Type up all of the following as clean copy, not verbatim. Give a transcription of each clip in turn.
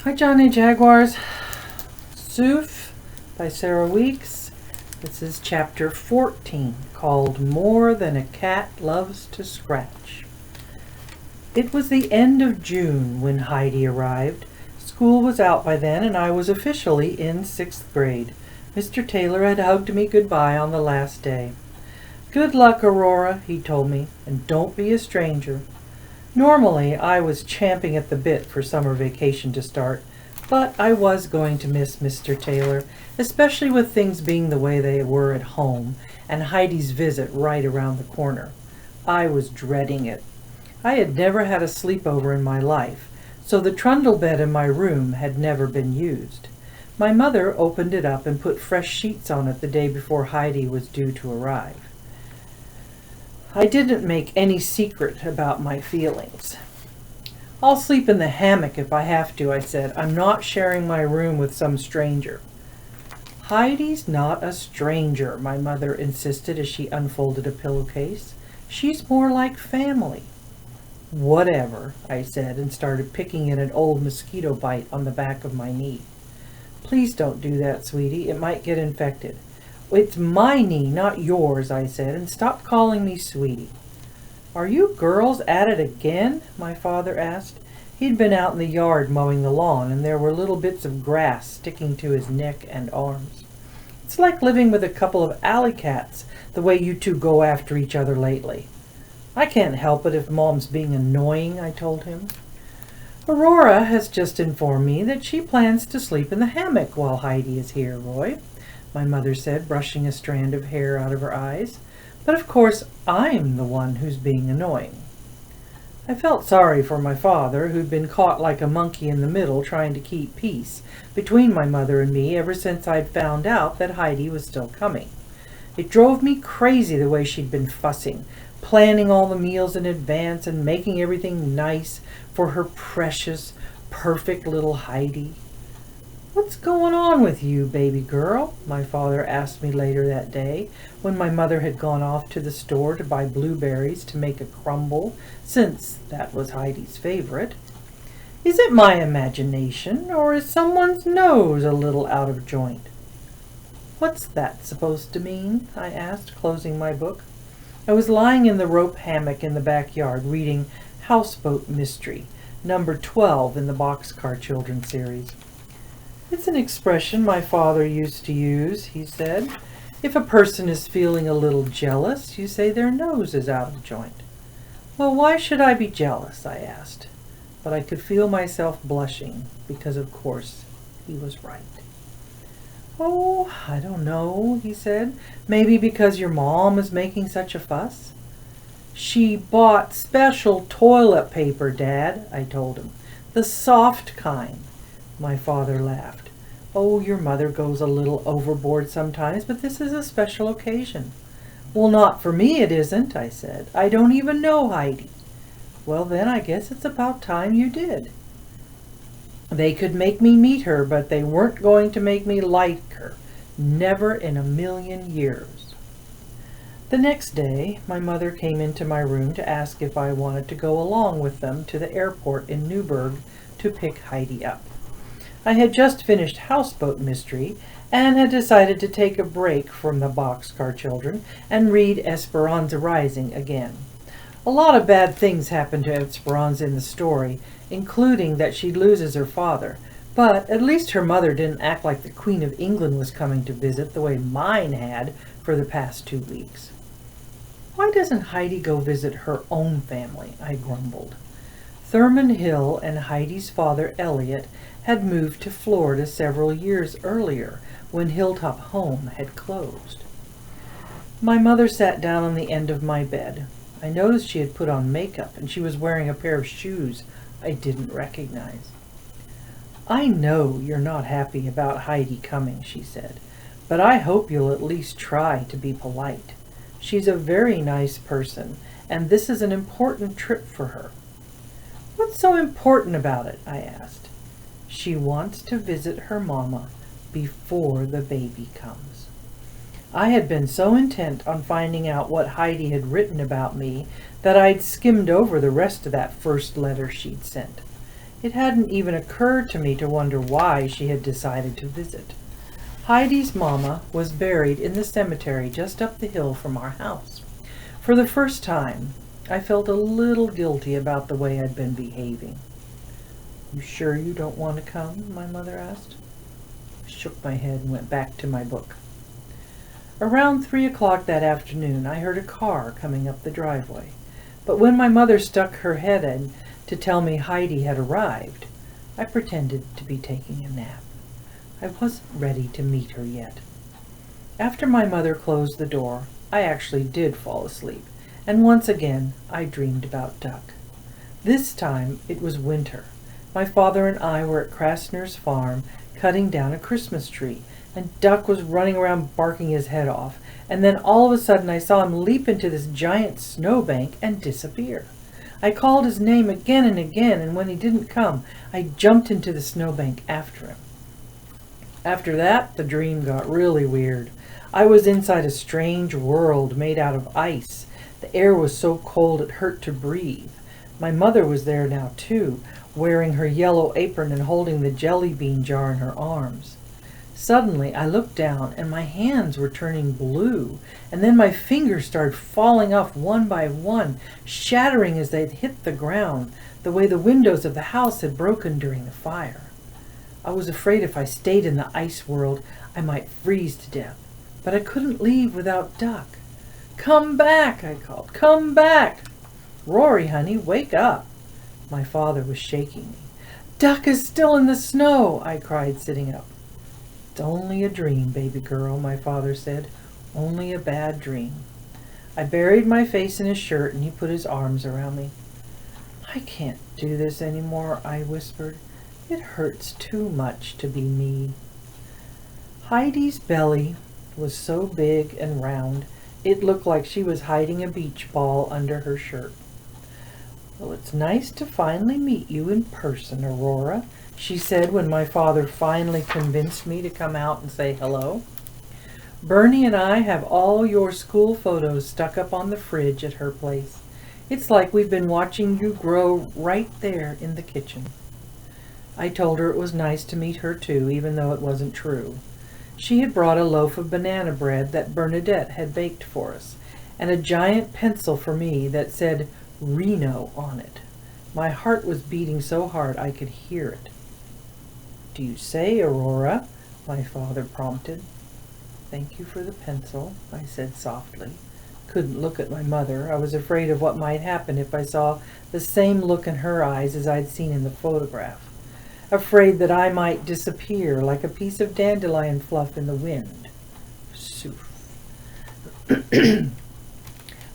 Hi Johnny Jaguars. Soof by Sarah Weeks. This is chapter 14 called More Than a Cat Loves to Scratch. It was the end of June when Heidi arrived. School was out by then and I was officially in 6th grade. Mr. Taylor had hugged me goodbye on the last day. "Good luck, Aurora," he told me, "and don't be a stranger." Normally, I was champing at the bit for summer vacation to start, but I was going to miss Mr. Taylor, especially with things being the way they were at home and Heidi's visit right around the corner. I was dreading it. I had never had a sleepover in my life, so the trundle bed in my room had never been used. My mother opened it up and put fresh sheets on it the day before Heidi was due to arrive. I didn't make any secret about my feelings. "I'll sleep in the hammock if I have to," I said. "I'm not sharing my room with some stranger." "Heidi's not a stranger," my mother insisted as she unfolded a pillowcase. "She's more like family." "Whatever," I said, and started picking at an old mosquito bite on the back of my knee. "Please don't do that, sweetie. It might get infected." "It's my knee, not yours," I said, "and stop calling me sweetie." "Are you girls at it again?" my father asked. He'd been out in the yard mowing the lawn, and there were little bits of grass sticking to his neck and arms. "It's like living with a couple of alley cats, the way you two go after each other lately." "I can't help it if Mom's being annoying," I told him. "Aurora has just informed me that she plans to sleep in the hammock while Heidi is here, Roy," my mother said, brushing a strand of hair out of her eyes. "But of course I'm the one who's being annoying." I felt sorry for my father, who'd been caught like a monkey in the middle trying to keep peace between my mother and me ever since I'd found out that Heidi was still coming. It drove me crazy the way she'd been fussing, planning all the meals in advance and making everything nice for her precious, perfect little Heidi. "What's going on with you, baby girl?" my father asked me later that day when my mother had gone off to the store to buy blueberries to make a crumble, since that was Heidi's favorite. "Is it my imagination, or is someone's nose a little out of joint?" "What's that supposed to mean?" I asked, closing my book. I was lying in the rope hammock in the backyard reading Houseboat Mystery, number 12 in the Boxcar Children series. "It's an expression my father used to use," he said. "If a person is feeling a little jealous, you say their nose is out of joint." "Well, why should I be jealous?" I asked. But I could feel myself blushing, because of course he was right. "Oh, I don't know," he said. "Maybe because your mom is making such a fuss." "She bought special toilet paper, Dad," I told him. "The soft kind." My father laughed. "Oh, your mother goes a little overboard sometimes, but this is a special occasion." "Well, not for me it isn't," I said. "I don't even know Heidi." "Well, then I guess it's about time you did." They could make me meet her, but they weren't going to make me like her. Never in a million years. The next day, my mother came into my room to ask if I wanted to go along with them to the airport in Newburgh to pick Heidi up. I had just finished Houseboat Mystery and had decided to take a break from the Boxcar Children and read Esperanza Rising again. A lot of bad things happen to Esperanza in the story, including that she loses her father, but at least her mother didn't act like the Queen of England was coming to visit the way mine had for the past 2 weeks. "Why doesn't Heidi go visit her own family?" I grumbled. Thurman Hill and Heidi's father, Elliot, had moved to Florida several years earlier when Hilltop Home had closed. My mother sat down on the end of my bed. I noticed she had put on makeup and she was wearing a pair of shoes I didn't recognize. "I know you're not happy about Heidi coming," she said, "but I hope you'll at least try to be polite. She's a very nice person, and this is an important trip for her." "What's so important about it?" I asked. "She wants to visit her mama before the baby comes." I had been so intent on finding out what Heidi had written about me that I'd skimmed over the rest of that first letter she'd sent. It hadn't even occurred to me to wonder why she had decided to visit. Heidi's mama was buried in the cemetery just up the hill from our house. For the first time, I felt a little guilty about the way I'd been behaving. "You sure you don't want to come?" my mother asked. I shook my head and went back to my book. Around 3 o'clock that afternoon, I heard a car coming up the driveway. But when my mother stuck her head in to tell me Heidi had arrived, I pretended to be taking a nap. I wasn't ready to meet her yet. After my mother closed the door, I actually did fall asleep, and once again I dreamed about Duck. This time it was winter. My father and I were at Krasner's farm cutting down a Christmas tree, and Duck was running around barking his head off, and then all of a sudden I saw him leap into this giant snowbank and disappear. I called his name again and again, and when he didn't come, I jumped into the snowbank after him. After that, the dream got really weird. I was inside a strange world made out of ice. The air was so cold it hurt to breathe. My mother was there now too, wearing her yellow apron and holding the jelly bean jar in her arms. Suddenly, I looked down and my hands were turning blue, and then my fingers started falling off one by one, shattering as they'd hit the ground, the way the windows of the house had broken during the fire. I was afraid if I stayed in the ice world, I might freeze to death, but I couldn't leave without Duck. "Come back," I called. "Come back." "Rory, honey, wake up." My father was shaking me. "Duck is still in the snow," I cried, sitting up. "It's only a dream, baby girl," my father said. "Only a bad dream." I buried my face in his shirt and he put his arms around me. "I can't do this anymore," I whispered. "It hurts too much to be me." Heidi's belly was so big and round, it looked like she was hiding a beach ball under her shirt. "Well, it's nice to finally meet you in person, Aurora," she said when my father finally convinced me to come out and say hello. "Bernie and I have all your school photos stuck up on the fridge at her place. It's like we've been watching you grow right there in the kitchen." I told her it was nice to meet her too, even though it wasn't true. She had brought a loaf of banana bread that Bernadette had baked for us, and a giant pencil for me that said Reno on it. My heart was beating so hard I could hear it. "Do you say, Aurora?" my father prompted. "Thank you for the pencil," I said softly. Couldn't look at my mother. I was afraid of what might happen if I saw the same look in her eyes as I'd seen in the photograph. Afraid that I might disappear like a piece of dandelion fluff in the wind. Soof.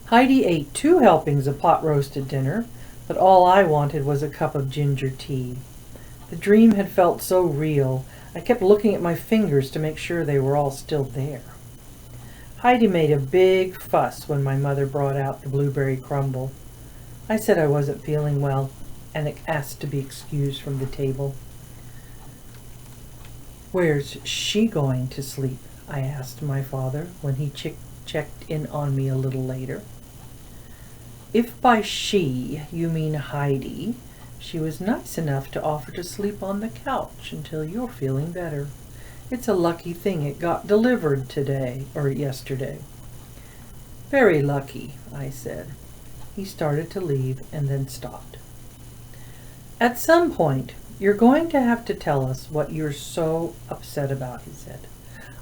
Heidi ate 2 helpings of pot-roasted dinner, but all I wanted was a cup of ginger tea. The dream had felt so real, I kept looking at my fingers to make sure they were all still there. Heidi made a big fuss when my mother brought out the blueberry crumble. I said I wasn't feeling well and asked to be excused from the table. "Where's she going to sleep?" I asked my father when he checked in on me a little later. "If by she you mean Heidi, she was nice enough to offer to sleep on the couch until you're feeling better. It's a lucky thing it got delivered yesterday." "Very lucky," I said. He started to leave and then stopped. "At some point, you're going to have to tell us what you're so upset about," he said.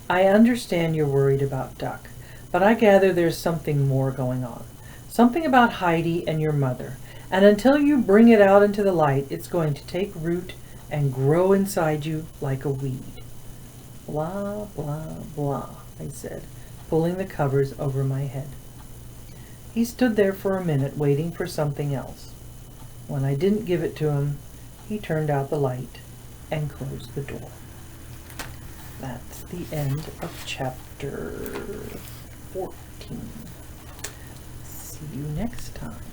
"I understand you're worried about Duck, but I gather there's something more going on. Something about Heidi and your mother. And until you bring it out into the light, it's going to take root and grow inside you like a weed." "Blah, blah, blah," I said, pulling the covers over my head. He stood there for a minute waiting for something else. When I didn't give it to him, he turned out the light and closed the door. That's the end of chapter 14. See you next time.